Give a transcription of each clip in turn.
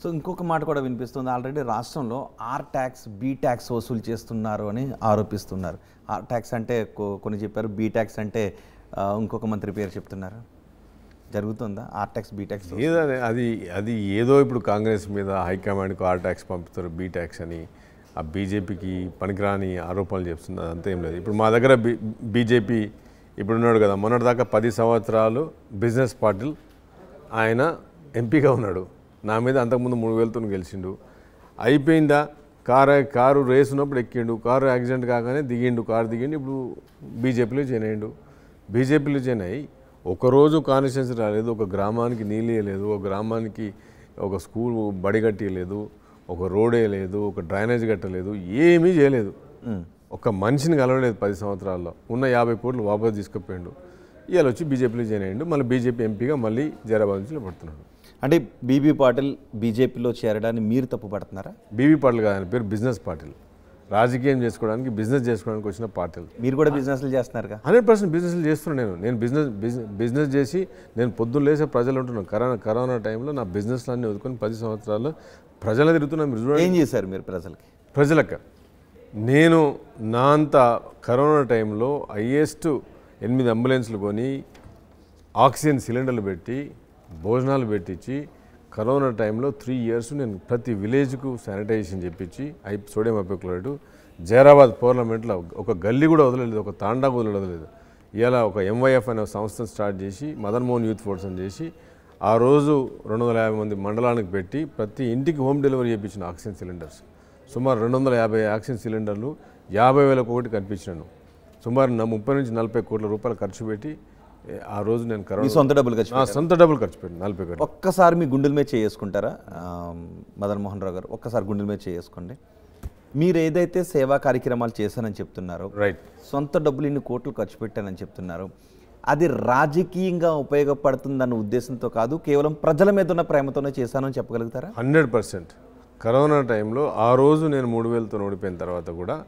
So ఇంకొక మాట కూడా వినిపిస్తుంది, ఆల్రెడీ రాష్ట్రంలో ఆర్ ట్యాక్స్ బి ట్యాక్స్ వసూలు చేస్తున్నారు అని ఆరోపిస్తున్నారు. ఆర్ ట్యాక్స్ అంటే కొన్ని చెప్పారు, బి ట్యాక్స్ అంటే ఇంకొక మంత్రి పేరు చెప్తున్నారు. జరుగుతుందా ఆర్ ట్యాక్స్ బి ట్యాక్స్? అది అది ఏదో ఇప్పుడు కాంగ్రెస్ మీద హైకమాండ్కు ఆర్ ట్యాక్స్ పంపుతారు, బి ట్యాక్స్ అని, ఆ బీజేపీకి పనికిరాని ఆరోపణలు చేస్తున్నారు. అంతా ఏం లేదు. ఇప్పుడు మా దగ్గర బీజేపీ ఇప్పుడు ఉన్నాడు కదా, మొన్నటిదాకా 10 సంవత్సరాలు బిజినెస్ పాటిల్ ఆయన ఎంపీగా ఉన్నాడు. నా మీద అంతకుముందు 3,000తో గెలిచిండు. అయిపోయిందా? కారు రేస్ ఉన్నప్పుడు ఎక్కిండు, కారు యాక్సిడెంట్ కాగానే దిగిండు, కారు దిగిండు. ఇప్పుడు బీజేపీలో జాయిన్ అయ్యిండు. బీజేపీలో జాయిన్ అయ్యి ఒకరోజు కాన్స్టిట్యున్సీ రాలేదు, ఒక గ్రామానికి నీళ్ళు వేయలేదు, ఒక గ్రామానికి ఒక స్కూల్ బడి కట్టలేదు, ఒక రోడ్ వేయలేదు, ఒక డ్రైనేజ్ కట్టలేదు, ఏమీ చేయలేదు. ఒక మనిషిని కలవలేదు 10 సంవత్సరాల్లో. ఉన్న 50 కోట్లు వాపసు తీసుకుపోయిండు. ఇవాళ వచ్చి బీజేపీలో జాయిన్ అయ్యిండు. మళ్ళీ బీజేపీ ఎంపీగా మళ్ళీ జైరాబాద్ నుంచి పడుతున్నాడు. అంటే బీబీ పాటిల్ బీజేపీలో చేరడాన్ని మీరు తప్పు పడుతున్నారా? బీబీ పాటిల్ కాదు, ఆయన పేరు బిజినెస్ పాటిల్. రాజకీయం చేసుకోవడానికి, బిజినెస్ చేసుకోవడానికి వచ్చిన పార్టీలు. మీరు కూడా బిజినెస్లు చేస్తున్నారుగా? 100% బిజినెస్లు చేస్తున్నాను. నేను బిజినెస్ చేసి నేను పొద్దున్న లేసే ప్రజలు ఉంటున్నాను. కరోనా టైంలో నా బిజినెస్లు అన్నీ వదుకొని 10 సంవత్సరాలు ప్రజలు తిరుగుతున్నాను. మీరు చూడండి, ఏం చేశారు మీరు ప్రజలకు? నేను నా అంత కరోనా టైంలో హైయెస్ట్ 8 అంబులెన్స్లు కొని, ఆక్సిజన్ సిలిండర్లు పెట్టి, భోజనాలు పెట్టించి, కరోనా టైంలో 3 years నేను ప్రతి విలేజ్కు శానిటైజేషన్ చెప్పించి, సోడియం హైపోక్లోరైడ్ జైరాబాద్ పార్లమెంట్లో ఒక గల్లీ కూడా వదలలేదు, ఒక తాండా కూడా వదలలేదు. ఇలా ఒక MYF అనే సంస్థను స్టార్ట్ చేసి, మదన్ మోహన్ యూత్ ఫోర్స్ అని చేసి, ఆ రోజు 250 మంది మండలానికి పెట్టి ప్రతి ఇంటికి హోమ్ డెలివరీ చేయించిన ఆక్సిజన్ సిలిండర్స్. సుమారు 250 ఆక్సిజన్ సిలిండర్లు 50,000 ఒకటి కనిపించినాను. సుమారు 30 నుంచి 40 కోట్ల రూపాయలు ఖర్చు పెట్టి ఆ రోజు నేను కరోనా సొంత డబ్బులు ఖర్చు పెట్టాను. 40 కోట్లు. ఒక్కసారి మీ గుండెల మీద చేసుకుంటారా మదన్ మోహన్ రావు గారు? ఒక్కసారి గుండెల మీద చేసుకోండి. మీరు ఏదైతే సేవా కార్యక్రమాలు చేశానని చెప్తున్నారో, రైట్, సొంత డబ్బులు ఇన్ని కోట్లు ఖర్చు పెట్టానని చెప్తున్నారు, అది రాజకీయంగా ఉపయోగపడుతుందన్న ఉద్దేశంతో కాదు, కేవలం ప్రజల మీద ఉన్న ప్రేమతోనే చేశానని చెప్పగలుగుతారా? 100%. కరోనా టైంలో ఆ రోజు నేను 3,000తో ఓడిపోయిన తర్వాత కూడా,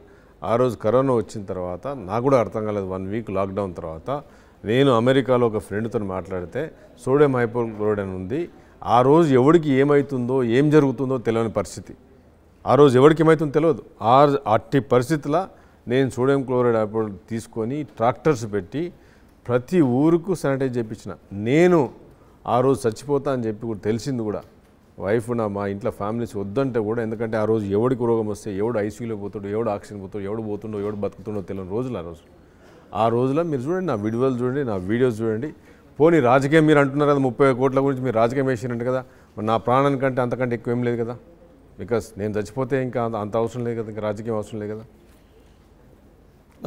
ఆ రోజు కరోనా వచ్చిన తర్వాత నాకు కూడా అర్థం కాలేదు. 1 week లాక్డౌన్ తర్వాత నేను అమెరికాలో ఒక ఫ్రెండ్తో మాట్లాడితే సోడియం హైపోక్లోరైడ్ అని ఉంది. ఆ రోజు ఎవరికి ఏమవుతుందో ఏం జరుగుతుందో తెలియని పరిస్థితి. ఆ రోజు ఎవరికి ఏమవుతుందో తెలియదు. అట్టి పరిస్థితిలో నేను సోడియం క్లోరైడ్ హైపోక్లోరైడ్ తీసుకొని ట్రాక్టర్స్ పెట్టి ప్రతి ఊరుకు శానిటైజ్ చేయించిన. నేను ఆ రోజు చచ్చిపోతా అని చెప్పి కూడా తెలిసింది కూడా. వైఫ్ మా ఇంట్లో ఫ్యామిలీస్ వద్దంటే కూడా, ఎందుకంటే ఆ రోజు ఎవడికి రోగం వస్తే, ఎవడు ఐసీయూలో పోతాడు, ఎవడు ఆక్సిజన్ పోతాడు, ఎవడు పోతుండో, ఎవడు బతుకుతుండో తెలియని రోజులు ఆ రోజులో మీరు చూడండి, నా వీడియోలు చూడండి, నా వీడియోస్ చూడండి. పోనీ రాజకీయం మీరు అంటున్నారు కదా, 30 కోట్ల గురించి మీరు రాజకీయం వేసినట్టు కదా, నా ప్రాణానికంటే అంతకంటే ఎక్కువ ఏం లేదు కదా. బికాస్ నేను చచ్చిపోతే ఇంకా అంత అవసరం లేదు కదా, ఇంకా రాజకీయం అవసరం లేదు కదా.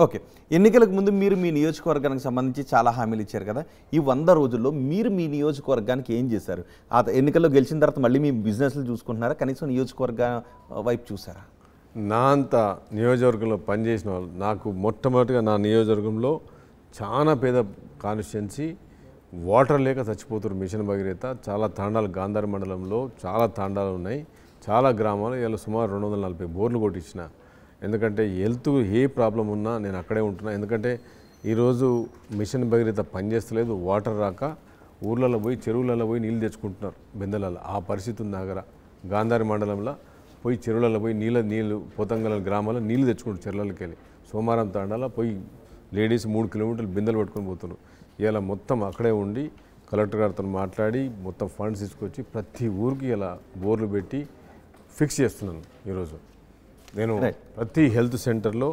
ఓకే, ఎన్నికలకు ముందు మీరు మీ నియోజకవర్గానికి సంబంధించి చాలా హామీలు ఇచ్చారు కదా. ఈ 100 రోజుల్లో మీరు మీ నియోజకవర్గానికి ఏం చేశారు? ఆ ఎన్నికల్లో గెలిచిన తర్వాత మళ్ళీ మీ బిజినెస్లు చూసుకుంటున్నారా? కనీసం నియోజకవర్గ వైపు చూసారా? నా అంత నియోజకవర్గంలో పనిచేసిన వాళ్ళు, నాకు మొట్టమొదటిగా నా నియోజకవర్గంలో చాలా పేద కాన్స్టిట్యున్సీ, వాటర్ లేక చచ్చిపోతున్నారు. మిషన్ భగీరథ చాలా తాండాలు, గాంధార్ మండలంలో చాలా తాండాలు ఉన్నాయి, చాలా గ్రామాలు. ఇలా సుమారు 240 బోర్లు కొట్టించిన. ఎందుకంటే హెల్త్ ఏ ప్రాబ్లం ఉన్నా నేను అక్కడే ఉంటున్నా. ఎందుకంటే ఈరోజు మిషన్ భగీరథ పనిచేస్తలేదు, వాటర్ రాక ఊర్లలో పోయి, చెరువులలో పోయి నీళ్ళు తెచ్చుకుంటున్నారు బిందెలలో. ఆ పరిస్థితి ఉంది దగ్గర. గాంధార్ మండలంలో పోయి చెరువులలో పోయి నీళ్ళు పోతంగల గ్రామాల్లో నీళ్ళు తెచ్చుకుంటారు చెరువులకి వెళ్ళి. సోమారం తాండాలో పోయి లేడీస్ 3 కిలోమీటర్లు బిందెలు పట్టుకొని పోతున్నారు. ఇలా మొత్తం అక్కడే ఉండి కలెక్టర్ గారితో మాట్లాడి మొత్తం ఫండ్స్ తీసుకొచ్చి ప్రతి ఊరికి ఇలా బోర్లు పెట్టి ఫిక్స్ చేస్తున్నాను. ఈరోజు నేను ప్రతి హెల్త్ సెంటర్లో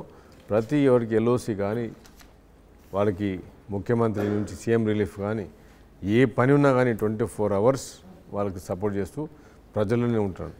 ప్రతి ఎవరికి LOC కానీ, వాళ్ళకి ముఖ్యమంత్రి నుంచి CM రిలీఫ్ కానీ, ఏ పని ఉన్నా కానీ 24 hours వాళ్ళకి సపోర్ట్ చేస్తూ ప్రజల్లోనే ఉంటాను.